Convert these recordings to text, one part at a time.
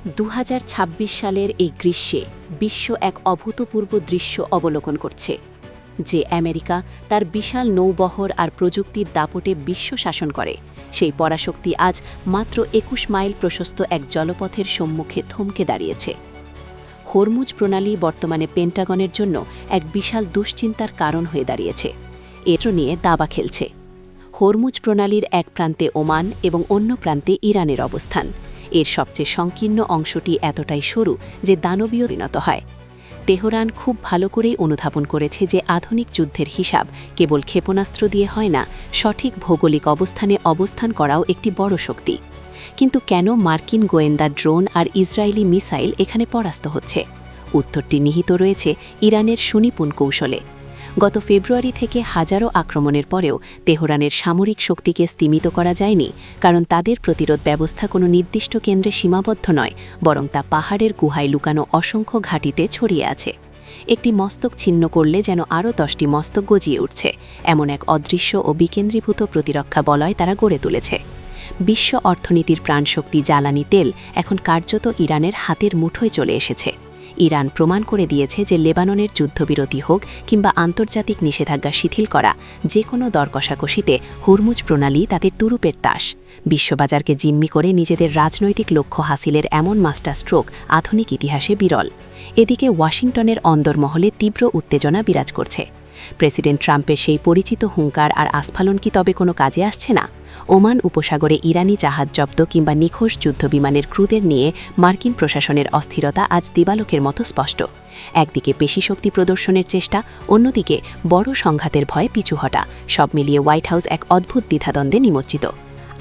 2026 সালের এই গ্রীষ্মে বিশ্ব এক অভূতপূর্ব দৃশ্য অবলোকন করছে, যে আমেরিকা তার বিশাল নৌবহর আর প্রযুক্তির দাপটে বিশ্ব শাসন করে, সেই পরাশক্তি আজ মাত্র 21 মাইল প্রশস্ত এক জলপথের সম্মুখে থমকে দাঁড়িয়েছে। হরমুজ প্রণালী বর্তমানে পেন্টাগনের জন্য এক বিশাল দুশ্চিন্তার কারণ হয়ে দাঁড়িয়েছে। এর নিয়ে দাবা খেলছে। হরমুজ প্রণালীর এক প্রান্তে ওমান এবং অন্য প্রান্তে ইরানের অবস্থান। এর সবচেয়ে সংকীর্ণ অংশটি এতটাই সরু যে দানবীয় পরিণত হয়। তেহরান খুব ভালো করেই অনুধাবন করেছে যে আধুনিক যুদ্ধের হিসাব কেবল ক্ষেপণাস্ত্র দিয়ে হয় না, সঠিক ভৌগোলিক অবস্থানে অবস্থান করাও একটি বড় শক্তি। কিন্তু কেন মার্কিন গোয়েন্দা ড্রোন আর ইসরায়েলি মিসাইল এখানে পরাস্ত হচ্ছে? উত্তরটি নিহিত রয়েছে ইরানের সুনিপুণ কৌশলে। গত ফেব্রুয়ারি থেকে হাজারো আক্রমণের পরেও তেহরানের সামরিক শক্তিকে স্তিমিত করা যায়নি, কারণ তাদের প্রতিরোধ ব্যবস্থা কোনো নির্দিষ্ট কেন্দ্রে সীমাবদ্ধ নয়, বরং তা পাহাড়ের গুহায় লুকানো অসংখ্য ঘাঁটিতে ছড়িয়ে আছে। একটি মস্তক ছিন্ন করলে যেন আরও 10টি মস্তক গজিয়ে উঠছে, এমন এক অদৃশ্য ও বিকেন্দ্রীভূত প্রতিরক্ষা বলয় তারা গড়ে তুলেছে। বিশ্ব অর্থনীতির প্রাণশক্তি জ্বালানি তেল এখন কার্যত ইরানের হাতের মুঠোয় চলে এসেছে। ইরান প্রমাণ করে দিয়েছে যে লেবাননের যুদ্ধবিরতি হোক কিংবা আন্তর্জাতিক নিষেধাজ্ঞা শিথিল করা, যে কোনো দর কষাকষিতে হরমুজ প্রণালী তাদের তুরুপের তাস। বিশ্ববাজারকে জিম্মি করে নিজেদের রাজনৈতিক লক্ষ্য হাসিলের এমন মাস্টার স্ট্রোক আধুনিক ইতিহাসে বিরল। এদিকে ওয়াশিংটনের অন্দরমহলে তীব্র উত্তেজনা বিরাজ করছে। প্রেসিডেন্ট ট্রাম্পের সেই পরিচিত হুঙ্কার আর আস্ফালন কি তবে কোনো কাজে আসছে না? ওমান উপসাগরে ইরানি জাহাজ জব্দ কিংবা নিখোঁজ যুদ্ধবিমানের ক্রুদের নিয়ে মার্কিন প্রশাসনের অস্থিরতা আজ দিবালোকের মতো স্পষ্ট। একদিকে পেশিশক্তি প্রদর্শনের চেষ্টা, অন্যদিকে বড় সংঘাতের ভয়ে পিছু হটা, সব মিলিয়ে হোয়াইট হাউস এক অদ্ভুত দ্বিধাদ্বন্দ্বে নিমজ্জিত।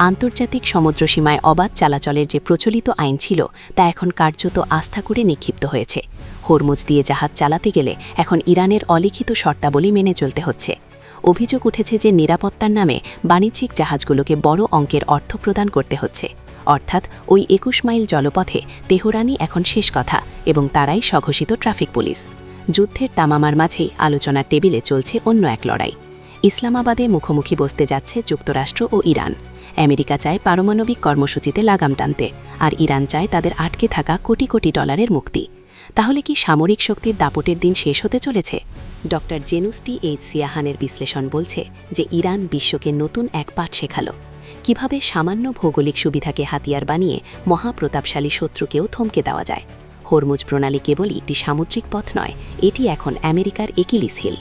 আন্তর্জাতিক সমুদ্রসীমায় অবাধ চলাচলের যে প্রচলিত আইন ছিল, তা এখন কার্যত আস্থা করে নিক্ষিপ্ত হয়েছে। হরমুজ দিয়ে জাহাজ চালাতে গেলে এখন ইরানের অলিখিত শর্তাবলী মেনে চলতে হচ্ছে। অভিযোগ উঠেছে যে নিরাপত্তার নামে বাণিজ্যিক জাহাজগুলোকে বড় অঙ্কের অর্থ প্রদান করতে হচ্ছে। অর্থাৎ ওই 21 মাইল জলপথে তেহরানই এখন শেষ কথা, এবং তারাই স্বঘোষিত ট্রাফিক পুলিশ। যুদ্ধের তামামার মাঝেই আলোচনার টেবিলে চলছে অন্য এক লড়াই। ইসলামাবাদে মুখোমুখি বসতে যাচ্ছে যুক্তরাষ্ট্র ও ইরান। আমেরিকা চায় পারমাণবিক কর্মসূচিতে লাগাম টানতে, আর ইরান চায় তাদের আটকে থাকা কোটি কোটি ডলারের মুক্তি। তাহলে কি সামরিক শক্তির দাপটের দিন শেষ হতে চলেছে? ডক্টর জেনুস টি এইচ সিয়াহানের বিশ্লেষণ বলছে যে ইরান বিশ্বকে নতুন এক পাঠ শেখালো, কিভাবে সামান্য ভৌগোলিক সুবিধাকে হাতিয়ার বানিয়ে মহাপ্রতাপশালী শত্রুকেও থমকে দেওয়া যায়। হরমুজ প্রণালী কেবলই একটি সামুদ্রিক পথ নয়, এটি এখন আমেরিকার একিলিস হিল।